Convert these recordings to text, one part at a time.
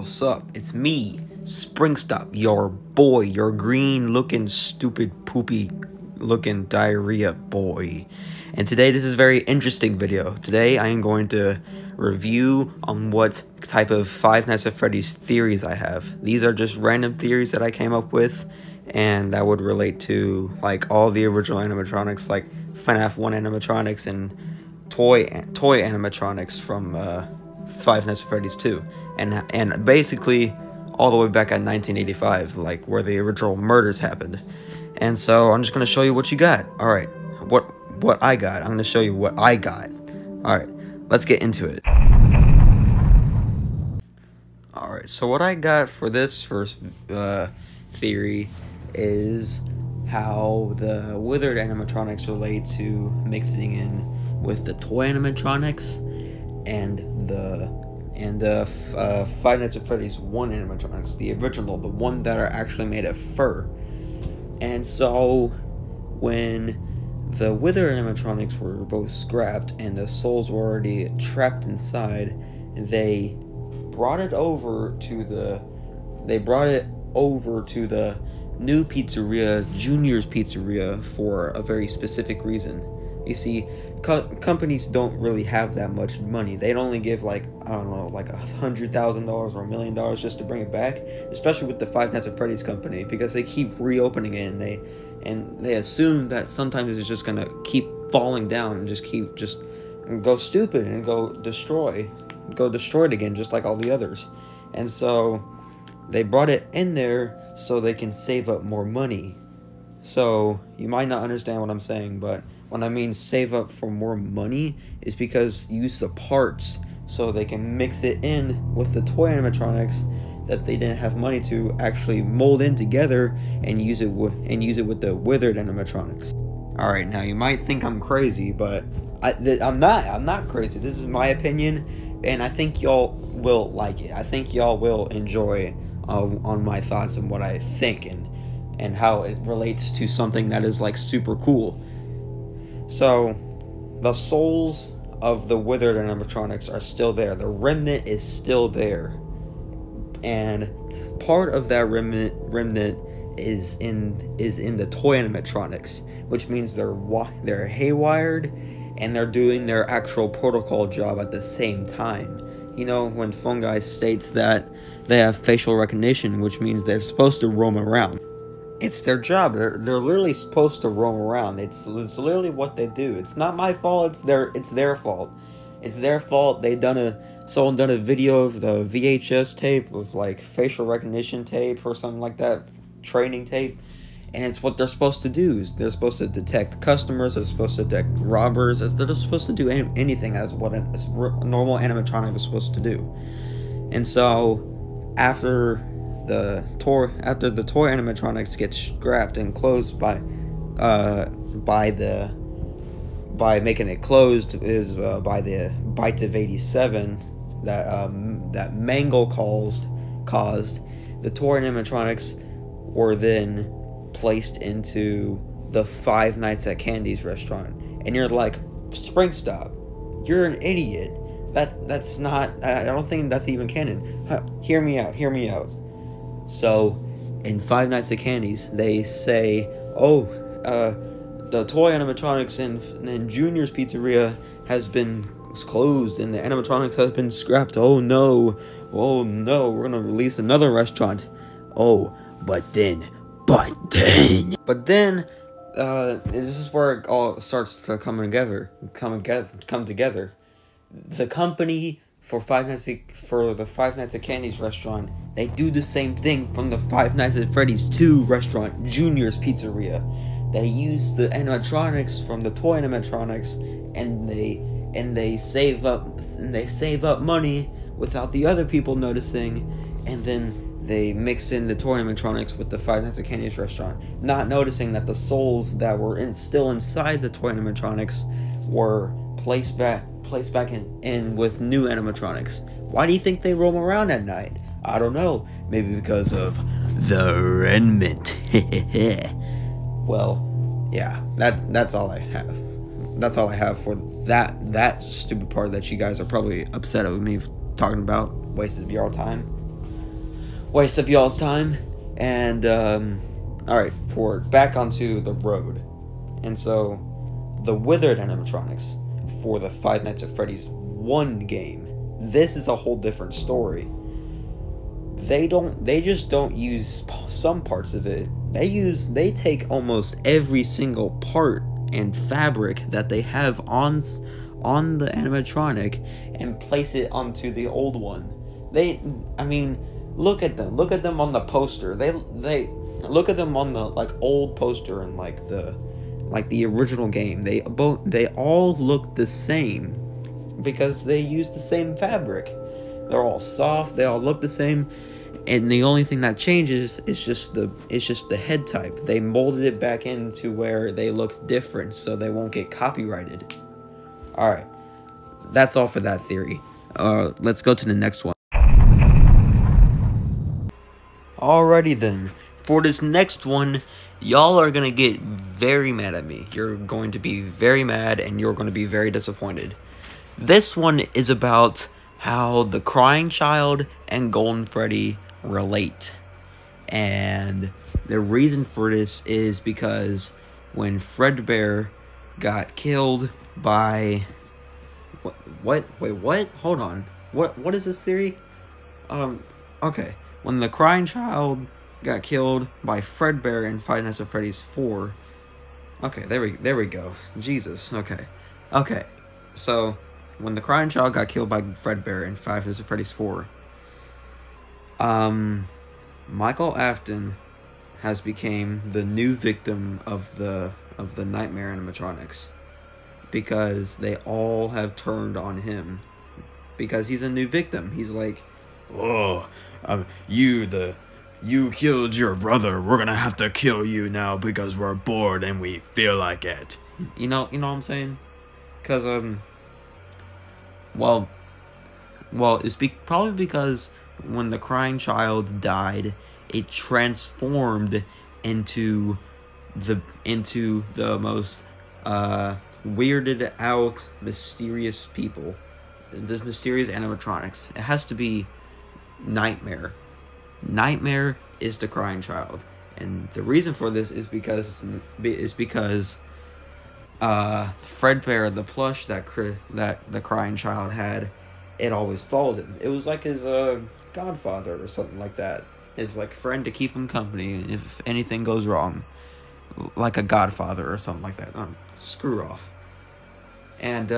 what's up? It's me, Springstop, your boy, your green-looking, stupid, poopy-looking diarrhea boy. And today, this is a very interesting video. Today, I am going to review on what type of Five Nights at Freddy's theories I have. These are just random theories that I came up with, and that would relate to, like, all the original animatronics, like Fnaf 1 animatronics and toy animatronics from Five Nights at Freddy's 2, and basically all the way back at 1985, like where the original murders happened. And so I'm just gonna show you what you got. All right, what I got. I'm gonna show you what I got. All right, let's get into it. All right, so what I got for this first theory is how the Withered Animatronics relate to mixing in with the toy animatronics and the Five Nights at Freddy's 1 animatronics, the original, the one that are actually made of fur. And so when the Withered Animatronics were both scrapped and the souls were already trapped inside, they brought it over to the new pizzeria, Junior's Pizzeria, for a very specific reason. You see, companies don't really have that much money. They'd only give, like, I don't know, like $100,000 or $1 million just to bring it back, especially with the Five Nights at Freddy's company, because they keep reopening it, and they assume that sometimes it's just gonna keep falling down and just go stupid and go destroyed again, just like all the others. And so they brought it in there so they can save up more money. So you might not understand what I'm saying, but when I mean save up for more money, is because use the parts so they can mix it in with the toy animatronics that they didn't have money to actually mold in together and use it with the Withered Animatronics. All right, now you might think I'm crazy, but I'm not crazy. This is my opinion, and I think y'all will like it. I think y'all will enjoy on my thoughts and what I think and how it relates to something that is, like, super cool. So the souls of the Withered Animatronics are still there. The remnant is still there, and part of that remnant is in the toy animatronics, which means they're haywired and they're doing their actual protocol job at the same time. You know, when Fungi states that they have facial recognition, which means they're supposed to roam around. It's their job. They're literally supposed to roam around. It's literally what they do. It's not my fault. It's their fault. It's their fault. Someone done a video of the VHS tape with, like, facial recognition tape or something like that, training tape, and it's what they're supposed to do. They're supposed to detect customers. They're supposed to detect robbers. They're just supposed to do anything as what a normal animatronic is supposed to do. And so after the toy animatronics get scrapped and closed by making it closed is by the bite of 87 that Mangle caused, the toy animatronics were then placed into the Five Nights at Candy's restaurant. And you're like, Springstop, you're an idiot. That's not, I don't think that's even canon. Hear me out. So, in Five Nights at Candy's, they say, oh, the toy animatronics in Junior's Pizzeria has been closed, and the animatronics has been scrapped. Oh no, we're gonna release another restaurant. Oh, but then, this is where it all starts to come together. The company for the Five Nights at Candy's restaurant, they do the same thing from the Five Nights at Freddy's 2 restaurant, Junior's Pizzeria. They use the animatronics from the toy animatronics, and they save up money without the other people noticing, and then they mix in the toy animatronics with the Five Nights at Candy's restaurant, not noticing that the souls that were still inside the toy animatronics were placed back in with new animatronics. Why do you think they roam around at night? I don't know. Maybe because of the remnant. Well, yeah, that's all I have. That's all I have for that stupid part that you guys are probably upset with me talking about. Wasted your time. waste of y'all's time. And alright, back onto the road. And so the Withered Animatronics for the Five Nights at Freddy's 1 game, this is a whole different story. They just don't use some parts of it. They take almost every single part and fabric that they have on the animatronic and place it onto the old one. I mean, look at them on the poster. They look at them on the old poster and the original game. They all look the same because they use the same fabric. They're all soft. They all look the same. And the only thing that changes is just the head type. They molded it back into where they look different so they won't get copyrighted. Alright. That's all for that theory. Let's go to the next one. Alrighty then. For this next one, y'all are gonna get very mad at me. You're going to be very mad and you're going to be very disappointed. This one is about how the Crying Child and Golden Freddy relate. And the reason for this is because when Fredbear got killed by wait, what? Hold on. What is this theory? Okay. When the Crying Child got killed by Fredbear in Five Nights at Freddy's 4. Okay, there we go. Jesus. Okay. So when the Crying Child got killed by Fredbear in Five Nights at Freddy's 4, Michael Afton has became the new victim of the Nightmare Animatronics because they all have turned on him because he's a new victim. He's like, oh, you killed your brother. We're gonna have to kill you now because we're bored and we feel like it. You know what I'm saying? Because well, it's probably because when the Crying Child died, it transformed into the most weirded out, mysterious people, the mysterious animatronics. It has to be Nightmare. Nightmare is the Crying Child, and the reason for this is because Fredbear, the plush that the Crying Child had, it always followed him. It was like his godfather or something like that. His friend to keep him company if anything goes wrong, like a godfather or something like that. Screw off. And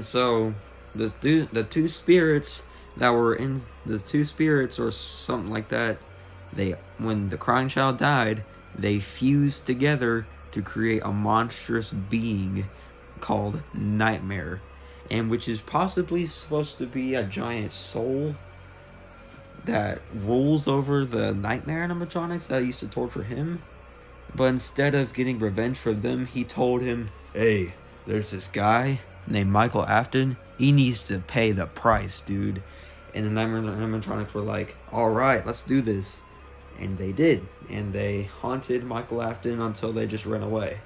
so the two spirits that were in the two spirits or something like that, when the Crying Child died, they fused together to create a monstrous being called Nightmare, and which is possibly supposed to be a giant soul that rules over the Nightmare animatronics that used to torture him. But instead of getting revenge for them, he told him, hey, there's this guy named Michael Afton. He needs to pay the price, dude. And the Nightmare animatronics were like, alright, let's do this. And they did. And they haunted Michael Afton until they just ran away.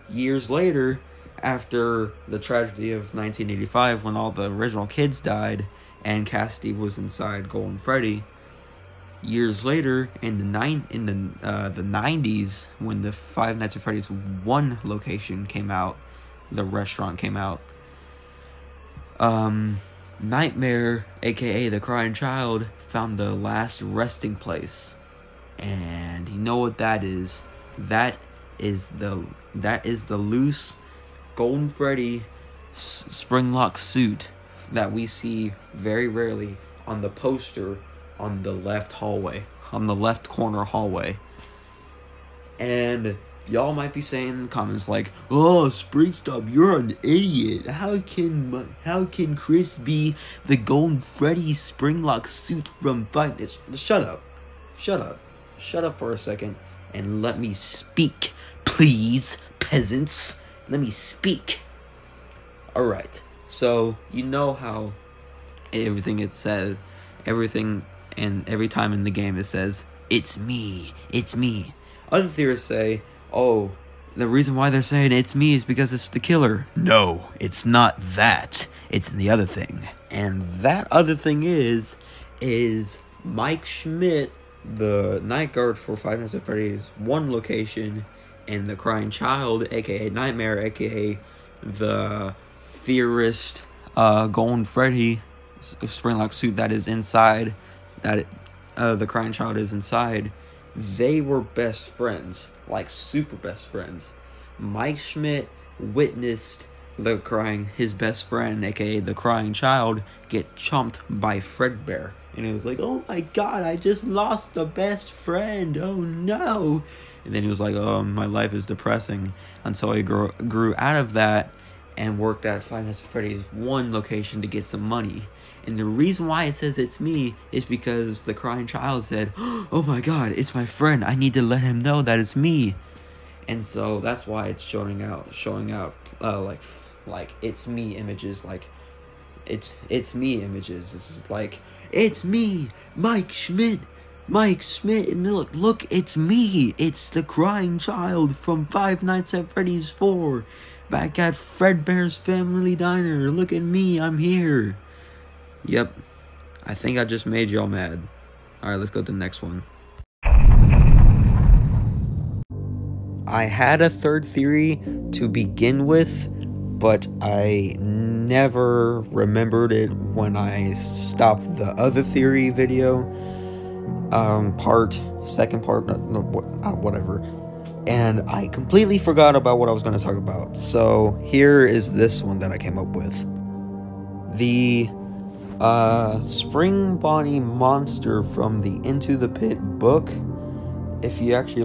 Years later, after the tragedy of 1985, when all the original kids died and Cassidy was inside Golden Freddy, years later, in the 90s, when the Five Nights at Freddy's 1 location came out, the restaurant came out, Nightmare, aka the Crying Child, found the last resting place. And you know what that is? That is the loose Golden Freddy spring-lock suit that we see very rarely on the poster on the left corner hallway. And y'all might be saying in the comments like, oh, Springstop, you're an idiot. How can Chris be the Golden Freddy spring-lock suit from Five Nights? Shut up for a second and let me speak, please, peasants. Let me speak. Alright, so you know how everything and every time in the game it says, it's me. Other theorists say, oh, the reason why they're saying it's me is because it's the killer. No, it's not that. It's the other thing. And that other thing is is Mike Schmidt, the night guard for Five Nights at Freddy's one location, and the crying child, aka Nightmare, aka the theorist Golden Freddy Springlock suit that is inside, the crying child is inside. They were best friends, like super best friends. Mike Schmidt witnessed his best friend, aka the crying child, get chomped by Fredbear. And it was like, oh my god, I just lost the best friend, oh no. And then he was like, oh, my life is depressing, until he grew out of that and worked at Five Nights at Freddy's one location to get some money. And the reason why it says it's me is because the crying child said, oh my god, it's my friend, I need to let him know that it's me. And so that's why it's showing out like it's me images, like it's me images. This is like, it's me, Mike Schmidt, and look, it's me, it's the crying child from Five Nights at Freddy's 4, back at Fredbear's Family Diner. Look at me, I'm here. Yep, I think I just made y'all mad. Alright, let's go to the next one. I had a third theory to begin with, but I never remembered it when I stopped the other theory video, second part, whatever, and I completely forgot about what I was going to talk about. So here is this one that I came up with. The Spring Bonnie monster from the Into the Pit book, if you actually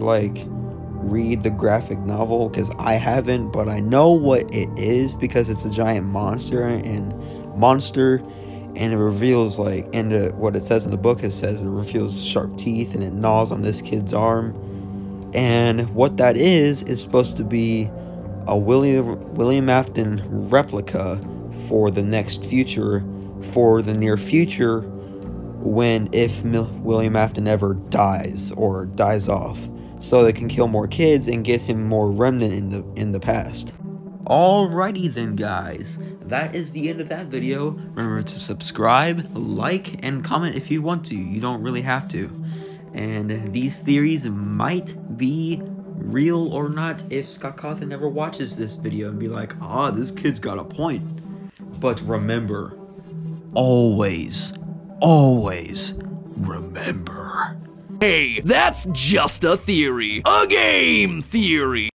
read the graphic novel, because I haven't, but I know what it is because it's a giant monster, and it reveals what it says in the book. It says it reveals sharp teeth and it gnaws on this kid's arm, and what that is supposed to be a William Afton replica for the near future, if William Afton ever dies or dies off, so they can kill more kids and get him more remnant in the past. Alrighty then, guys, that is the end of that video. Remember to subscribe, like, and comment if you want to. You don't really have to. And these theories might be real or not if Scott Cawthon never watches this video and be like, this kid's got a point. But remember, always remember. Hey, that's just a theory. A game theory.